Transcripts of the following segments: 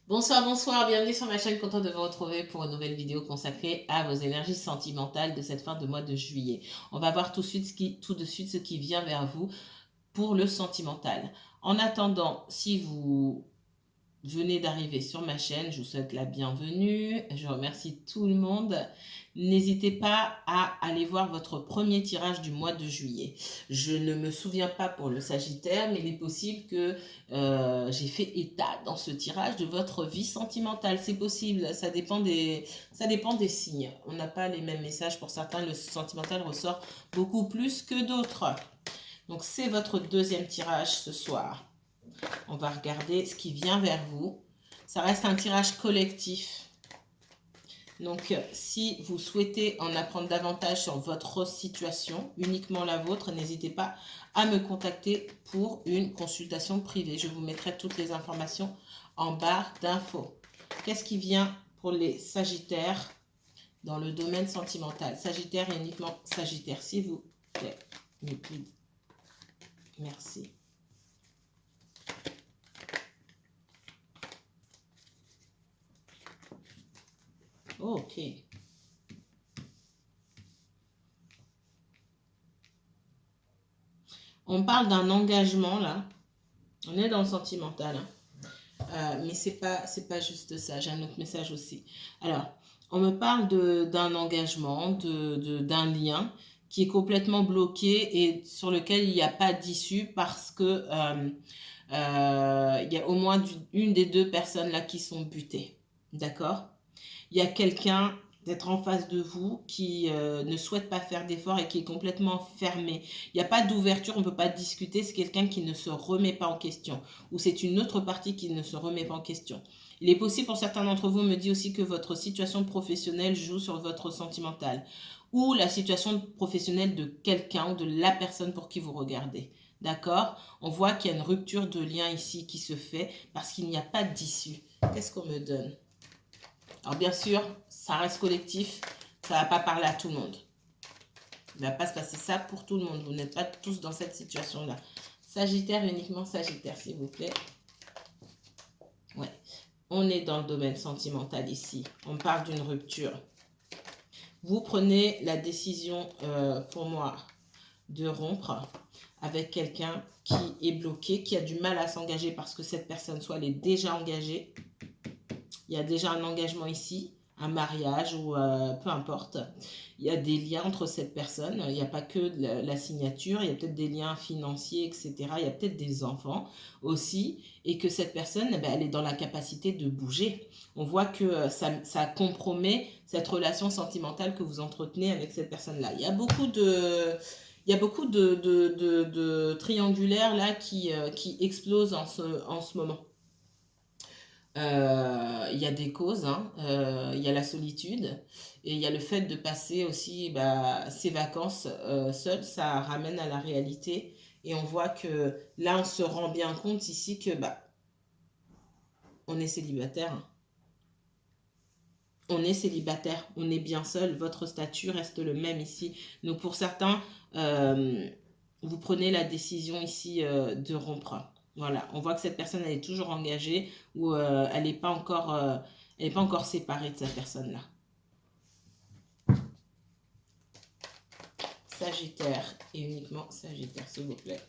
Bonsoir, bonsoir, bienvenue sur ma chaîne, content de vous retrouver pour une nouvelle vidéo consacrée à vos énergies sentimentales de cette fin de mois de juillet. On va voir tout de suite ce qui vient vers vous pour le sentimental. En attendant, si vous venez d'arriver sur ma chaîne, je vous souhaite la bienvenue, je remercie tout le monde. N'hésitez pas à aller voir votre premier tirage du mois de juillet. Je ne me souviens pas pour le Sagittaire, mais il est possible que j'ai fait état dans ce tirage de votre vie sentimentale. C'est possible, ça dépend des signes. On n'a pas les mêmes messages. Pour certains, le sentimental ressort beaucoup plus que d'autres. Donc c'est votre deuxième tirage ce soir. On va regarder ce qui vient vers vous. Ça reste un tirage collectif. Donc, si vous souhaitez en apprendre davantage sur votre situation, uniquement la vôtre, n'hésitez pas à me contacter pour une consultation privée. Je vous mettrai toutes les informations en barre d'infos. Qu'est-ce qui vient pour les Sagittaires dans le domaine sentimental? Sagittaire et uniquement Sagittaire, s'il vous plaît. Merci. Oh, ok. On parle d'un engagement là. On est dans le sentimental. Mais c'est pas juste ça. J'ai un autre message aussi. Alors, on me parle d'un engagement, d'un lien qui est complètement bloqué et sur lequel il n'y a pas d'issue parce que il y a au moins une des deux personnes là qui sont butées. D'accord? Il y a quelqu'un d'être en face de vous qui ne souhaite pas faire d'efforts et qui est complètement fermé. Il n'y a pas d'ouverture, on ne peut pas discuter, c'est quelqu'un qui ne se remet pas en question. Ou c'est une autre partie qui ne se remet pas en question. Il est possible pour certains d'entre vous, me dit aussi que votre situation professionnelle joue sur votre sentimental. Ou la situation professionnelle de quelqu'un ou de la personne pour qui vous regardez. D'accord? On voit qu'il y a une rupture de lien ici qui se fait parce qu'il n'y a pas d'issue. Qu'est-ce qu'on me donne? Alors bien sûr, ça reste collectif, ça ne va pas parler à tout le monde. Il ne va pas se passer ça pour tout le monde. Vous n'êtes pas tous dans cette situation-là. Sagittaire, uniquement Sagittaire, s'il vous plaît. Ouais. On est dans le domaine sentimental ici. On parle d'une rupture. Vous prenez la décision, pour moi, de rompre avec quelqu'un qui est bloqué, qui a du mal à s'engager parce que cette personne, soit elle est déjà engagée, il y a déjà un engagement ici, un mariage ou peu importe. Il y a des liens entre cette personne. Il n'y a pas que la signature, il y a peut-être des liens financiers, etc. Il y a peut-être des enfants aussi. Et que cette personne, eh ben, elle est dans la capacité de bouger. On voit que ça compromet cette relation sentimentale que vous entretenez avec cette personne-là. Il y a beaucoup de triangulaires là qui explosent en ce moment. Il y a des causes, hein. Il y a la solitude et il y a le fait de passer aussi ses vacances seul, ça ramène à la réalité et on voit que là on se rend bien compte ici que on est célibataire, hein. On est célibataire, on est bien seul, votre statut reste le même ici. Donc pour certains, vous prenez la décision ici de rompre. Voilà, on voit que cette personne elle est toujours engagée ou elle n'est pas encore séparée de cette personne-là. Sagittaire et uniquement Sagittaire, s'il vous plaît.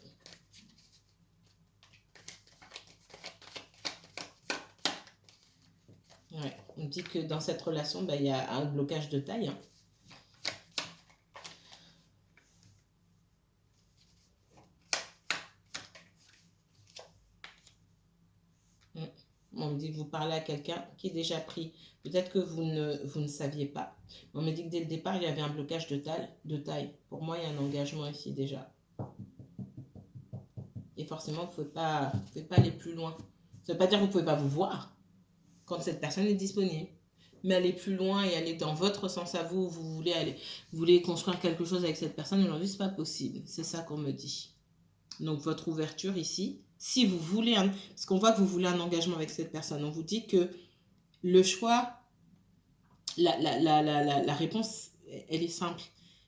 Ouais, on dit que dans cette relation, il y a un blocage de taille, hein. On me dit que vous parlez à quelqu'un qui est déjà pris. Peut-être que vous ne saviez pas. On me dit que dès le départ, il y avait un blocage de taille. Pour moi, il y a un engagement ici déjà. Et forcément, vous ne pouvez pas aller plus loin. Ça ne veut pas dire que vous ne pouvez pas vous voir quand cette personne est disponible. Mais aller plus loin et aller dans votre sens à vous, vous voulez construire quelque chose avec cette personne, aujourd'hui, ce n'est pas possible. C'est ça qu'on me dit. Donc, votre ouverture ici, si vous voulez, parce qu'on voit que vous voulez un engagement avec cette personne, on vous dit que le choix, la réponse, elle est simple.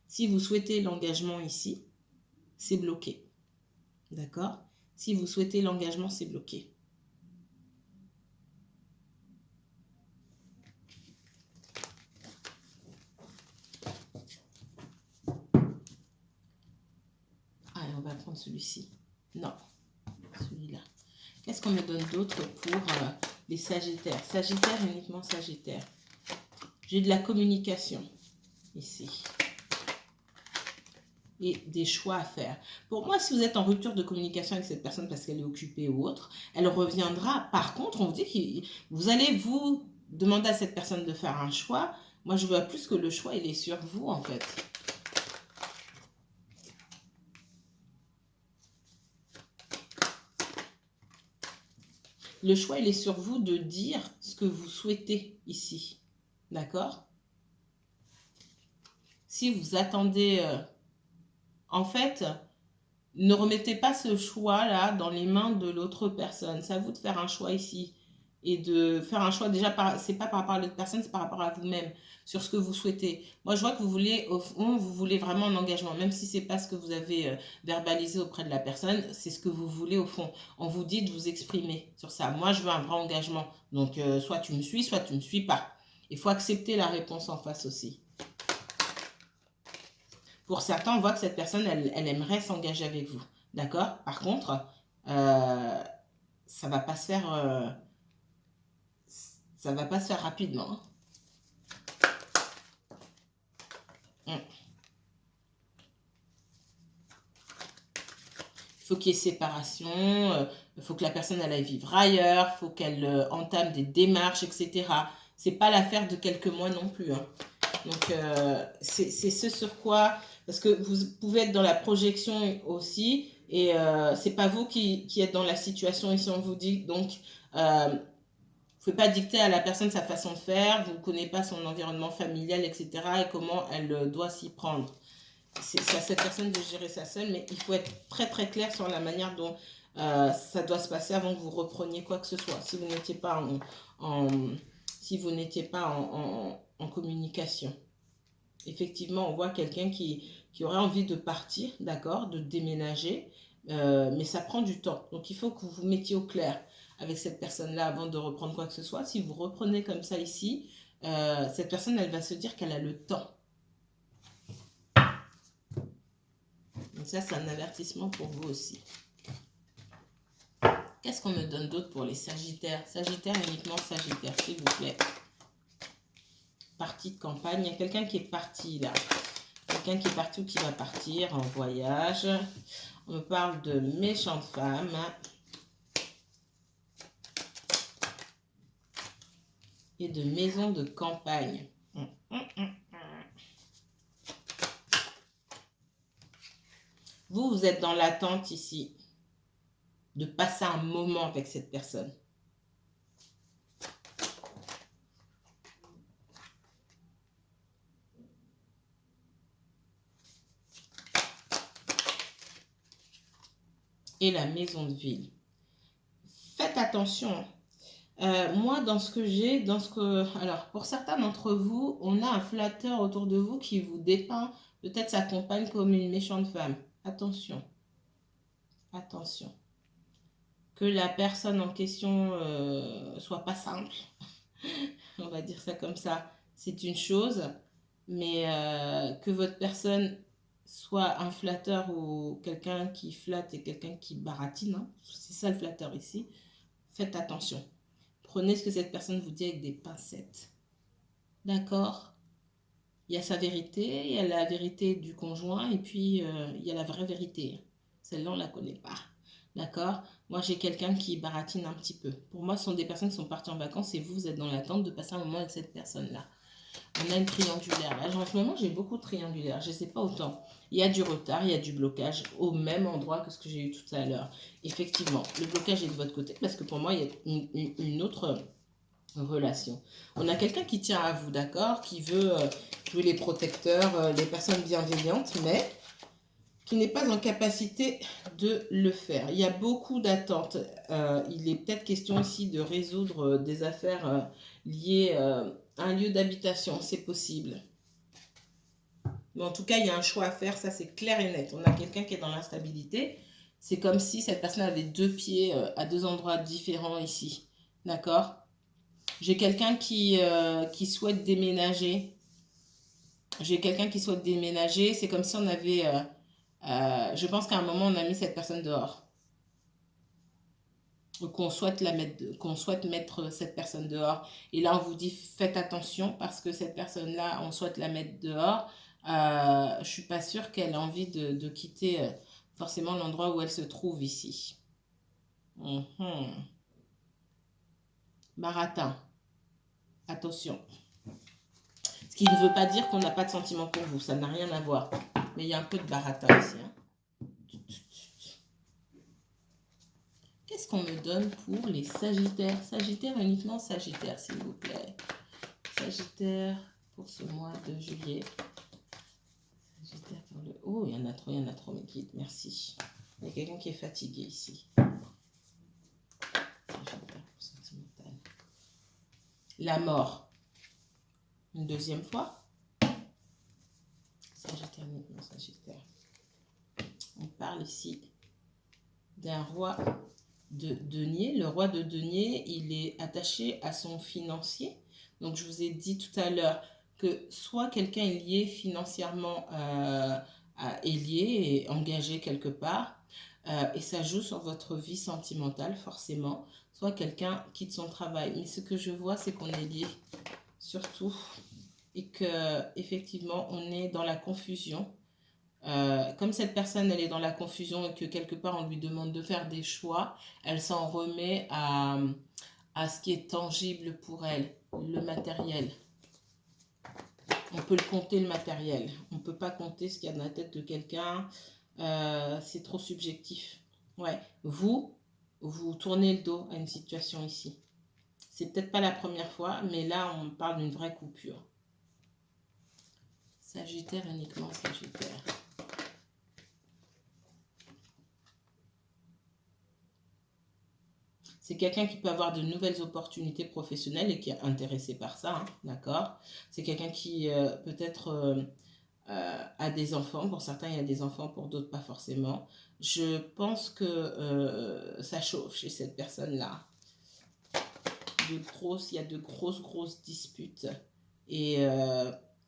Si vous souhaitez l'engagement ici, c'est bloqué. D'accord? Si vous souhaitez l'engagement, c'est bloqué. prendre celui-ci. Non, celui-là. Qu'est-ce qu'on me donne d'autre pour les Sagittaires? Sagittaire, uniquement Sagittaire. J'ai de la communication ici. Et des choix à faire. Pour moi, si vous êtes en rupture de communication avec cette personne parce qu'elle est occupée ou autre, elle reviendra. Par contre, on vous dit que vous allez vous demander à cette personne de faire un choix. Moi, je vois plus que le choix, il est sur vous, en fait. Le choix, il est sur vous de dire ce que vous souhaitez ici. D'accord? Si vous attendez... en fait, ne remettez pas ce choix-là dans les mains de l'autre personne. C'est à vous de faire un choix ici. Et de faire un choix, déjà, c'est pas par rapport à l'autre personne, c'est par rapport à vous-même, sur ce que vous souhaitez. Moi, je vois que vous voulez, au fond, vous voulez vraiment un engagement, même si c'est pas ce que vous avez verbalisé auprès de la personne, c'est ce que vous voulez au fond. On vous dit de vous exprimer sur ça. Moi, je veux un vrai engagement. Donc, soit tu me suis, soit tu me suis pas. Il faut accepter la réponse en face aussi. Pour certains, on voit que cette personne, elle aimerait s'engager avec vous. D'accord? Par contre, ça va pas se faire... ça va pas se faire rapidement. Il faut qu'il y ait séparation, il faut que la personne elle aille vivre ailleurs, il faut qu'elle entame des démarches, etc. C'est pas l'affaire de quelques mois non plus. Hein. Donc, c'est ce sur quoi... Parce que vous pouvez être dans la projection aussi, et c'est pas vous qui êtes dans la situation ici, on vous dit. Donc, vous ne pouvez pas dicter à la personne sa façon de faire, vous ne connaissez pas son environnement familial, etc. et comment elle doit s'y prendre. C'est à cette personne de gérer ça seule, mais il faut être très très clair sur la manière dont ça doit se passer avant que vous repreniez quoi que ce soit. Si vous n'étiez pas en communication. Effectivement, on voit quelqu'un qui aurait envie de partir, d'accord, de déménager, mais ça prend du temps. Donc, il faut que vous vous mettiez au clair avec cette personne-là avant de reprendre quoi que ce soit. Si vous reprenez comme ça ici, cette personne, elle va se dire qu'elle a le temps. Donc ça, c'est un avertissement pour vous aussi. Qu'est-ce qu'on me donne d'autre pour les Sagittaires? Sagittaire, uniquement Sagittaire, s'il vous plaît. Partie de campagne. Il y a quelqu'un qui est parti là. Quelqu'un qui est parti ou qui va partir en voyage. On me parle de méchante femme. Et de maison de campagne. Vous êtes dans l'attente ici de passer un moment avec cette personne. Et la maison de ville. Faites attention. Moi, dans ce que j'ai, alors, pour certains d'entre vous, on a un flatteur autour de vous qui vous dépeint peut-être sa compagne comme une méchante femme. Attention. Attention. Que la personne en question soit pas simple. On va dire ça comme ça. C'est une chose. Mais que votre personne soit un flatteur ou quelqu'un qui flatte et quelqu'un qui baratine, hein, c'est ça le flatteur ici, faites attention. Prenez ce que cette personne vous dit avec des pincettes. D'accord? Il y a sa vérité, il y a la vérité du conjoint et puis il y a la vraie vérité. Celle-là, on ne la connaît pas. D'accord? Moi, j'ai quelqu'un qui baratine un petit peu. Pour moi, ce sont des personnes qui sont parties en vacances et vous, vous êtes dans l'attente de passer un moment avec cette personne-là. On a une triangulaire. Là, en ce moment, j'ai beaucoup de triangulaires. Je ne sais pas autant. Il y a du retard, il y a du blocage au même endroit que ce que j'ai eu tout à l'heure. Effectivement, le blocage est de votre côté parce que pour moi, il y a une autre relation. On a quelqu'un qui tient à vous, d'accord? Qui veut jouer les protecteurs, les personnes bienveillantes, mais qui n'est pas en capacité de le faire. Il y a beaucoup d'attentes. Il est peut-être question ici de résoudre des affaires liées à un lieu d'habitation, c'est possible. Mais en tout cas, il y a un choix à faire, ça c'est clair et net. On a quelqu'un qui est dans l'instabilité. C'est comme si cette personne avait deux pieds à deux endroits différents ici. D'accord? J'ai quelqu'un qui souhaite déménager. J'ai quelqu'un qui souhaite déménager. C'est comme si on avait Je pense qu'à un moment, on a mis cette personne dehors. Ou qu'on souhaite mettre cette personne dehors. Et là, on vous dit, faites attention parce que cette personne-là, on souhaite la mettre dehors. Je ne suis pas sûre qu'elle a envie de quitter forcément l'endroit où elle se trouve ici. Baratin. Attention. Ce qui ne veut pas dire qu'on n'a pas de sentiments pour vous. Ça n'a rien à voir. Mais il y a un peu de baratin ici. Qu'est-ce qu'on me donne pour les Sagittaires? Sagittaire, uniquement Sagittaire, s'il vous plaît. Sagittaire pour ce mois de juillet. Sagittaire pour le... Oh, il y en a trop, mes guides. Merci. Il y a quelqu'un qui est fatigué ici. Sagittaire pour sentimental. La mort. Une deuxième fois. Sagittaire, uniquement Sagittaire. On parle ici d'un roi de denier. Le roi de denier, il est attaché à son financier. Donc, je vous ai dit tout à l'heure que soit quelqu'un est lié financièrement, est lié et engagé quelque part, et ça joue sur votre vie sentimentale forcément, soit quelqu'un quitte son travail. Mais ce que je vois, c'est qu'on est lié surtout et que effectivement on est dans la confusion. Comme cette personne, elle est dans la confusion et que quelque part on lui demande de faire des choix, elle s'en remet à ce qui est tangible pour elle, le matériel. On peut le compter, le matériel. On ne peut pas compter ce qu'il y a dans la tête de quelqu'un. C'est trop subjectif. Ouais. Vous tournez le dos à une situation ici. C'est peut-être pas la première fois, mais là, on parle d'une vraie coupure. Sagittaire, uniquement Sagittaire. C'est quelqu'un qui peut avoir de nouvelles opportunités professionnelles et qui est intéressé par ça, hein, d'accord? C'est quelqu'un qui peut-être a des enfants. Pour certains, il y a des enfants, pour d'autres, pas forcément. Je pense que ça chauffe chez cette personne-là. Il y a de grosses disputes. Et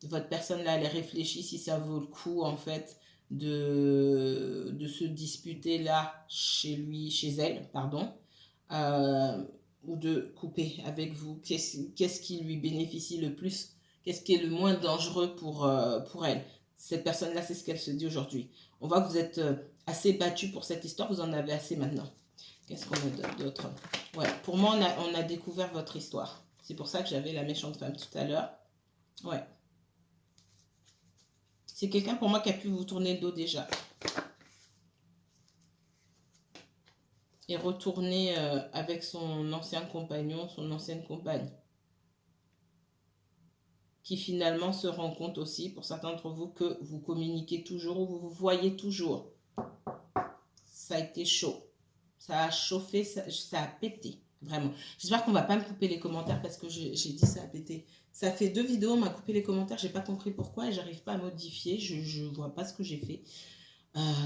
votre personne-là, elle réfléchit si ça vaut le coup, en fait, de se disputer là, chez elle, pardon. Ou de couper avec vous. Qu'est-ce qui lui bénéficie le plus? Qu'est-ce qui est le moins dangereux pour elle? Cette personne-là, c'est ce qu'elle se dit aujourd'hui. On voit que vous êtes assez battu pour cette histoire, vous en avez assez maintenant. Qu'est-ce qu'on me donne d'autre? Ouais, pour moi, on a découvert votre histoire. C'est pour ça que j'avais la méchante femme tout à l'heure. Ouais. C'est quelqu'un pour moi qui a pu vous tourner le dos déjà. Et retourner avec son ancien compagnon, son ancienne compagne. Qui finalement se rend compte aussi, pour certains d'entre vous, que vous communiquez toujours ou vous vous voyez toujours. Ça a été chaud. Ça a chauffé, ça a pété. Vraiment. J'espère qu'on ne va pas me couper les commentaires parce que j'ai dit ça a pété. Ça fait 2 vidéos, on m'a coupé les commentaires. J'ai pas compris pourquoi et j'arrive pas à modifier. Je vois pas ce que j'ai fait.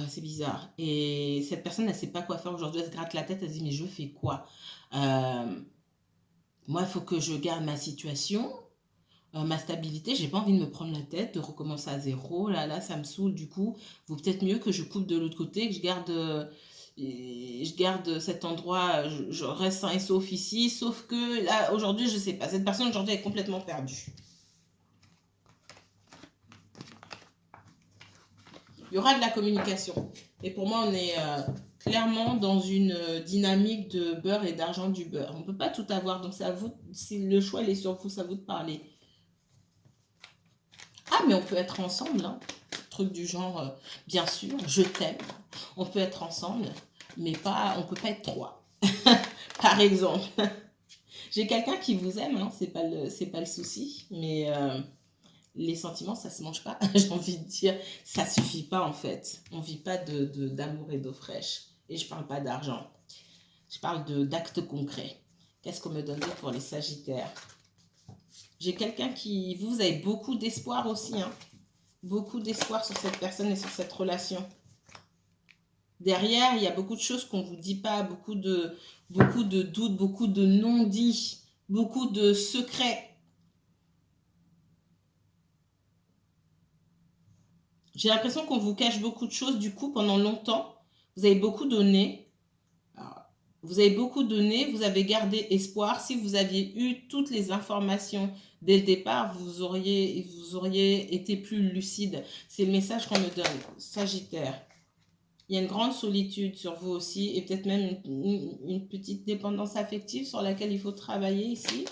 C'est bizarre. Et cette personne, elle ne sait pas quoi faire aujourd'hui. Elle se gratte la tête. Elle se dit, mais je fais quoi? Moi, il faut que je garde ma situation, ma stabilité. J'ai pas envie de me prendre la tête, de recommencer à zéro. Là, ça me saoule. Du coup, il vaut peut-être mieux que je coupe de l'autre côté, que je garde cet endroit. Je reste sain et sauf ici. Sauf que là, aujourd'hui, je sais pas. Cette personne, aujourd'hui, est complètement perdue. Il y aura de la communication. Et pour moi, on est clairement dans une dynamique de beurre et d'argent du beurre. On ne peut pas tout avoir, donc c'est à vous, si le choix il est sur vous, c'est à vous de parler. Ah, mais on peut être ensemble, hein. Truc du genre, bien sûr, je t'aime. On peut être ensemble, mais pas, on peut pas être 3. Par exemple. J'ai quelqu'un qui vous aime, hein, c'est pas le souci, mais... les sentiments, ça se mange pas, j'ai envie de dire. Ça suffit pas, en fait. On vit pas d'amour et d'eau fraîche. Et je parle pas d'argent. Je parle d'actes concrets. Qu'est-ce qu'on me donne pour les Sagittaires? J'ai quelqu'un qui... Vous avez beaucoup d'espoir aussi, hein. Beaucoup d'espoir sur cette personne et sur cette relation. Derrière, il y a beaucoup de choses qu'on ne vous dit pas, beaucoup de doutes, beaucoup de non-dits, beaucoup de secrets. J'ai l'impression qu'on vous cache beaucoup de choses. Du coup, pendant longtemps, vous avez beaucoup donné. Alors, vous avez beaucoup donné, vous avez gardé espoir. Si vous aviez eu toutes les informations dès le départ, vous auriez été plus lucide. C'est le message qu'on me donne. Sagittaire. Il y a une grande solitude sur vous aussi et peut-être même une petite dépendance affective sur laquelle il faut travailler ici.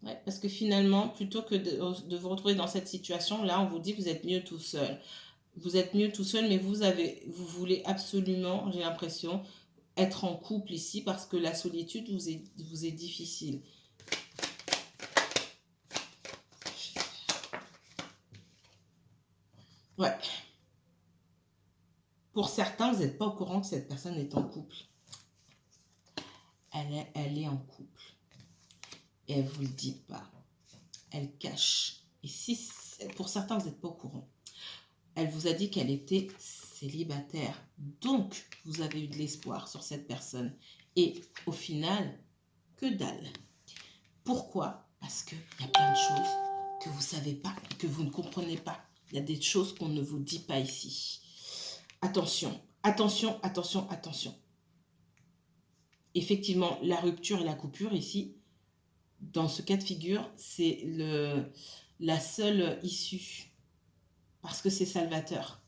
Ouais, parce que finalement, plutôt que de vous retrouver dans cette situation, là, on vous dit que vous êtes mieux tout seul. Vous êtes mieux tout seul, mais vous voulez absolument, j'ai l'impression, être en couple ici parce que la solitude vous est difficile. Ouais. Pour certains, vous n'êtes pas au courant que cette personne est en couple. Elle est en couple. Et elle ne vous le dit pas. Elle cache. Et si pour certains, vous n'êtes pas au courant. Elle vous a dit qu'elle était célibataire. Donc, vous avez eu de l'espoir sur cette personne. Et au final, que dalle. Pourquoi? Parce qu'il y a plein de choses que vous ne savez pas, que vous ne comprenez pas. Il y a des choses qu'on ne vous dit pas ici. Attention, attention, attention, attention. Effectivement, la rupture et la coupure ici, dans ce cas de figure, c'est la seule issue. Parce que c'est salvateur.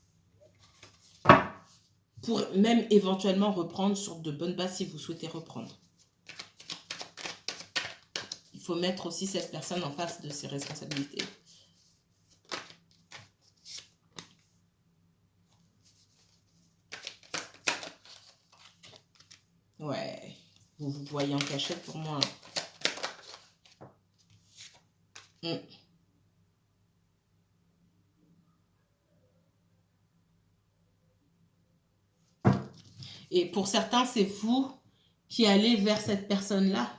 Pour même éventuellement reprendre sur de bonnes bases si vous souhaitez reprendre. Il faut mettre aussi cette personne en face de ses responsabilités. Ouais, vous vous voyez en cachette pour moi. Et pour certains, c'est vous qui allez vers cette personne-là.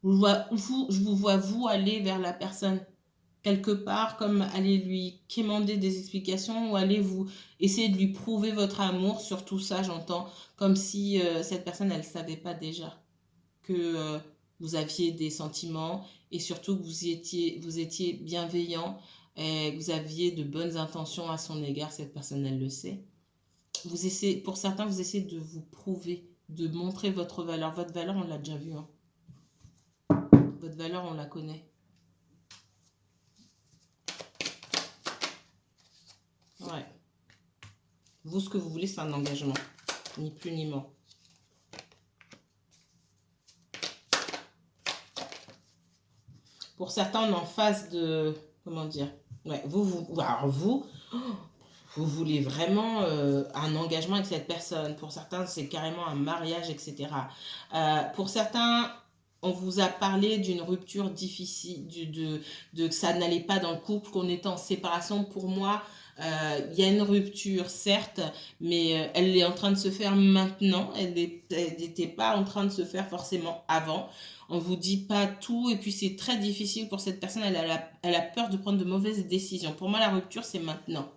Je vous vois, vous, aller vers la personne quelque part, comme aller lui quémander des explications ou aller vous essayer de lui prouver votre amour sur tout ça, j'entends, comme si cette personne, elle ne savait pas déjà que vous aviez des sentiments et surtout que vous étiez bienveillant et que vous aviez de bonnes intentions à son égard, cette personne, elle le sait. Pour certains, vous essayez de vous prouver, de montrer votre valeur. Votre valeur, on l'a déjà vu. Hein. Votre valeur, on la connaît. Ouais. Vous, ce que vous voulez, c'est un engagement. Ni plus ni moins. Pour certains, on est en phase de... Comment dire? Ouais, alors vous voulez vraiment un engagement avec cette personne. Pour certains, c'est carrément un mariage, etc. Pour certains, on vous a parlé d'une rupture difficile, de que ça n'allait pas dans le couple, qu'on était en séparation. Pour moi, il y a une rupture, certes, mais elle est en train de se faire maintenant. Elle n'était pas en train de se faire forcément avant. On ne vous dit pas tout et puis c'est très difficile pour cette personne. Elle a peur de prendre de mauvaises décisions. Pour moi, la rupture, c'est maintenant.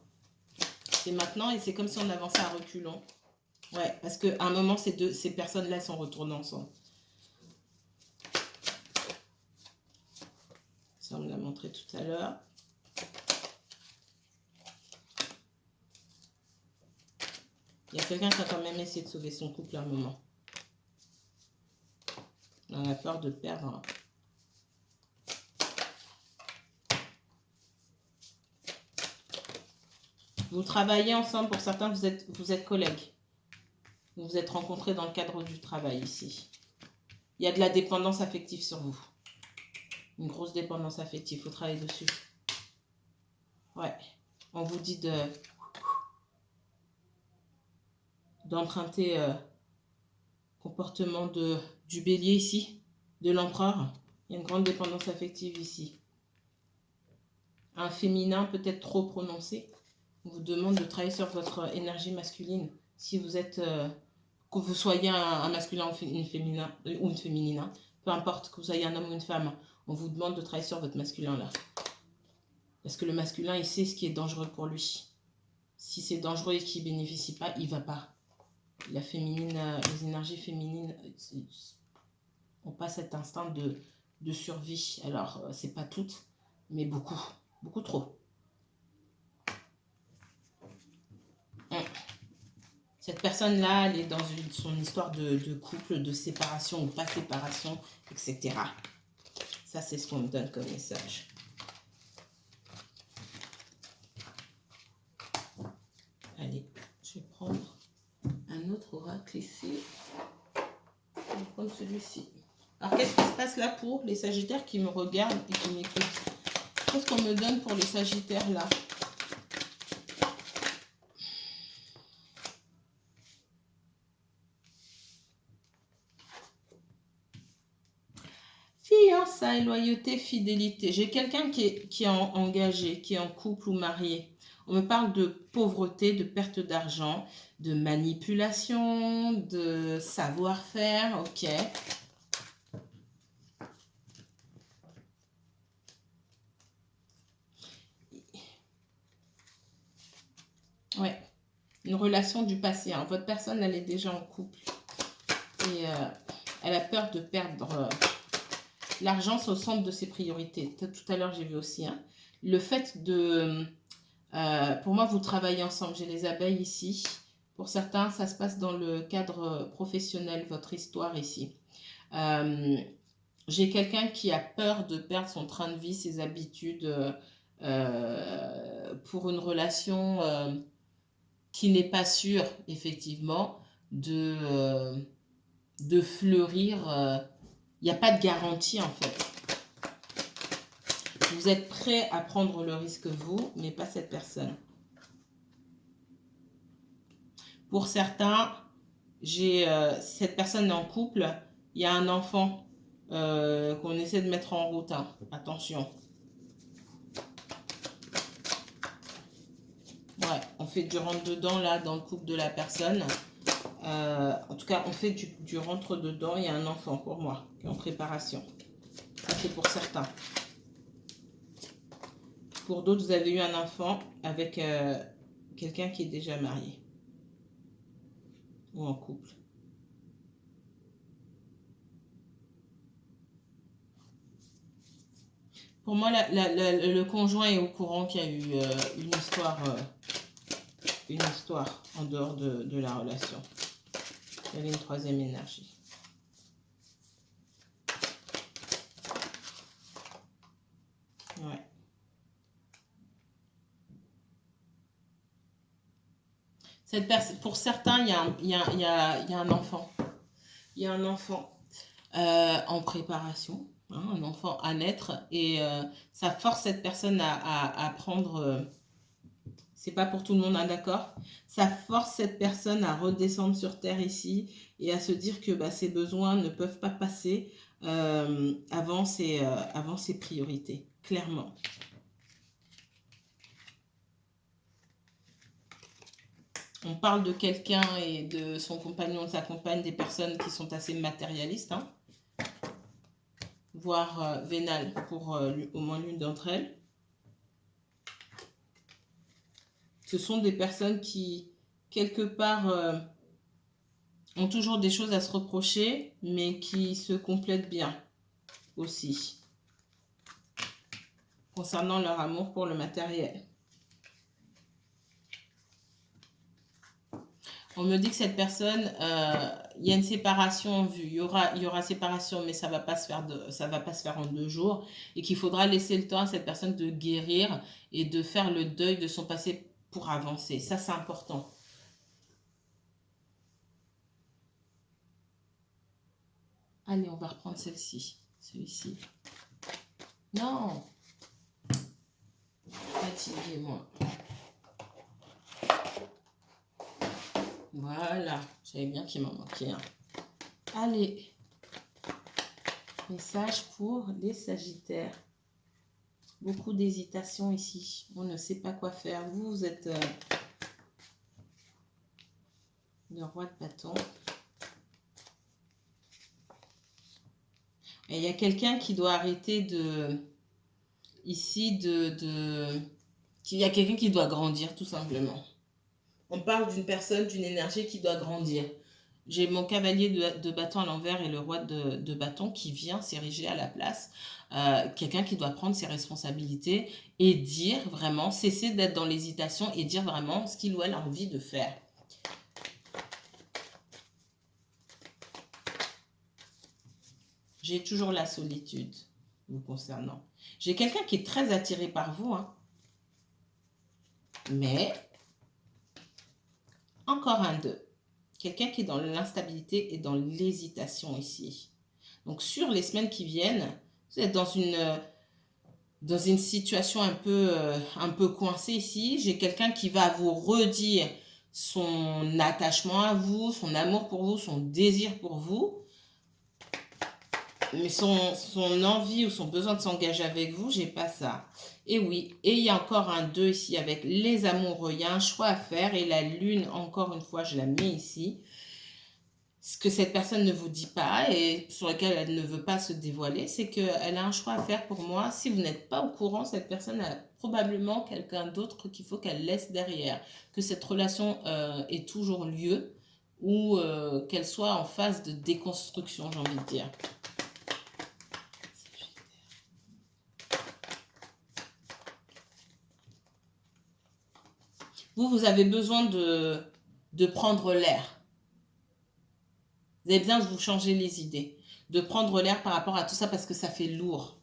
C'est maintenant et c'est comme si on avançait à reculons. Ouais, parce qu'à un moment, ces personnes-là sont retournées ensemble. Ça, on me l'a montré tout à l'heure. Il y a quelqu'un qui a quand même essayé de sauver son couple à un moment. On a peur de perdre. Vous travaillez ensemble, pour certains, vous êtes collègues. Vous vous êtes rencontrés dans le cadre du travail ici. Il y a de la dépendance affective sur vous. Une grosse dépendance affective, il faut travailler dessus. Ouais, on vous dit d'emprunter comportement du bélier ici, de l'empereur. Il y a une grande dépendance affective ici. Un féminin peut-être trop prononcé. On vous demande de travailler sur votre énergie masculine. Si vous êtes, que vous soyez un masculin ou une féminine, hein, peu importe que vous soyez un homme ou une femme, on vous demande de travailler sur votre masculin là. Parce que le masculin, il sait ce qui est dangereux pour lui. Si c'est dangereux et qu'il ne bénéficie pas, il ne va pas. Les énergies féminines n'ont pas cet instinct de survie. Alors, c'est pas toutes, mais beaucoup, beaucoup trop. Cette personne-là, elle est dans son histoire de couple, de séparation ou pas séparation, etc. Ça, c'est ce qu'on me donne comme message. Allez, je vais prendre un autre oracle ici. Je vais prendre celui-ci. Alors, qu'est-ce qui se passe là pour les Sagittaires qui me regardent et qui m'écoutent? Qu'est-ce qu'on me donne pour les Sagittaires là? Fiançailles, loyauté, fidélité. J'ai quelqu'un qui est engagé, qui est en couple ou marié. On me parle de pauvreté, de perte d'argent, de manipulation, de savoir-faire, ok. Ouais, une relation du passé. Hein. Votre personne, elle est déjà en couple. Et elle a peur de perdre... L'argent, c'est au centre de ses priorités. Tout à l'heure, j'ai vu aussi. Hein. Le fait de... pour moi, vous travaillez ensemble. J'ai les abeilles ici. Pour certains, ça se passe dans le cadre professionnel, votre histoire ici. J'ai quelqu'un qui a peur de perdre son train de vie, ses habitudes pour une relation qui n'est pas sûre, effectivement, de fleurir. Il n'y a pas de garantie, en fait. Vous êtes prêt à prendre le risque, vous, mais pas cette personne. Pour certains, cette personne est en couple, il y a un enfant qu'on essaie de mettre en route. Hein. Attention. Ouais, on fait du rentre-dedans, là, dans le couple de la personne. En tout cas, on fait du rentre-dedans. Il y a un enfant, pour moi, qui est en préparation. Ça, c'est pour certains. Pour d'autres, vous avez eu un enfant avec quelqu'un qui est déjà marié. Ou en couple. Pour moi, le conjoint est au courant qu'il y a eu une histoire en dehors de la relation. Il y avait une troisième énergie. Ouais. Pour certains, il y a un enfant. Il y a un enfant en préparation, hein, un enfant à naître. Et ça force cette personne à prendre... c'est pas pour tout le monde, hein, d'accord? Ça force cette personne à redescendre sur Terre ici et à se dire que ses besoins ne peuvent pas passer avant ses priorités, clairement. On parle de quelqu'un et de son compagnon, de sa compagne, des personnes qui sont assez matérialistes, hein, voire vénales pour au moins l'une d'entre elles. Ce sont des personnes qui, quelque part, ont toujours des choses à se reprocher, mais qui se complètent bien aussi, concernant leur amour pour le matériel. On me dit que cette personne, il y a une séparation en vue. Il y aura séparation, mais ça va pas se faire en 2 jours. Et qu'il faudra laisser le temps à cette personne de guérir et de faire le deuil de son passé pour avancer. Ça, c'est important. Allez, on va reprendre celui-ci. Non. Fatigué, moi. Voilà, je savais bien qu'il m'en manquait un. Allez, message pour les Sagittaires. Beaucoup d'hésitation ici. On ne sait pas quoi faire. Vous êtes le roi de bâton. Et il y a quelqu'un qui doit arrêter il y a quelqu'un qui doit grandir, tout simplement. On parle d'une personne, d'une énergie qui doit grandir. J'ai mon cavalier de bâton à l'envers et le roi de bâton qui vient s'ériger à la place. Quelqu'un qui doit prendre ses responsabilités et dire vraiment, cesser d'être dans l'hésitation et dire vraiment ce qu'il ou elle a envie de faire. J'ai toujours la solitude vous concernant. J'ai quelqu'un qui est très attiré par vous, hein. Mais, encore un 2. Quelqu'un qui est dans l'instabilité et dans l'hésitation ici. Donc, sur les semaines qui viennent, vous êtes dans une situation un peu coincée ici. J'ai quelqu'un qui va vous redire son attachement à vous, son amour pour vous, son désir pour vous. Mais son envie ou son besoin de s'engager avec vous, j'ai pas ça. Et oui, et il y a encore un 2 ici avec les amoureux. Il y a un choix à faire et la lune, encore une fois, je la mets ici. Ce que cette personne ne vous dit pas et sur lequel elle ne veut pas se dévoiler, c'est qu'elle a un choix à faire pour moi. Si vous n'êtes pas au courant, cette personne a probablement quelqu'un d'autre qu'il faut qu'elle laisse derrière. Que cette relation ait toujours lieu ou qu'elle soit en phase de déconstruction, j'ai envie de dire. Vous avez besoin de prendre l'air. Vous avez besoin de vous changer les idées, de prendre l'air par rapport à tout ça parce que ça fait lourd.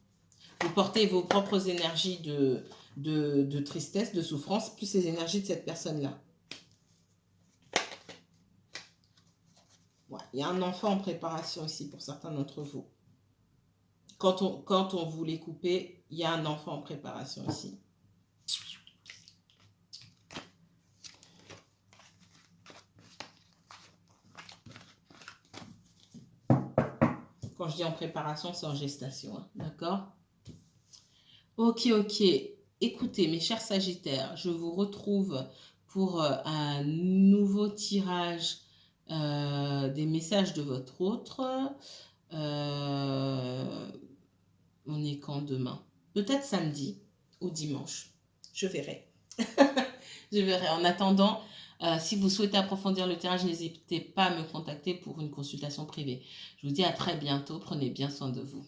Vous portez vos propres énergies de tristesse, de souffrance, plus les énergies de cette personne-là. Ouais, il y a un enfant en préparation ici pour certains d'entre vous. Quand on voulait couper, il y a un enfant en préparation ici. Quand je dis en préparation, c'est en gestation, hein, d'accord? Ok. Écoutez, mes chers Sagittaires, je vous retrouve pour un nouveau tirage des messages de votre autre. On est quand demain? Peut-être samedi ou dimanche. Je verrai. Je verrai. En attendant, si vous souhaitez approfondir le tirage, n'hésitez pas à me contacter pour une consultation privée. Je vous dis à très bientôt. Prenez bien soin de vous.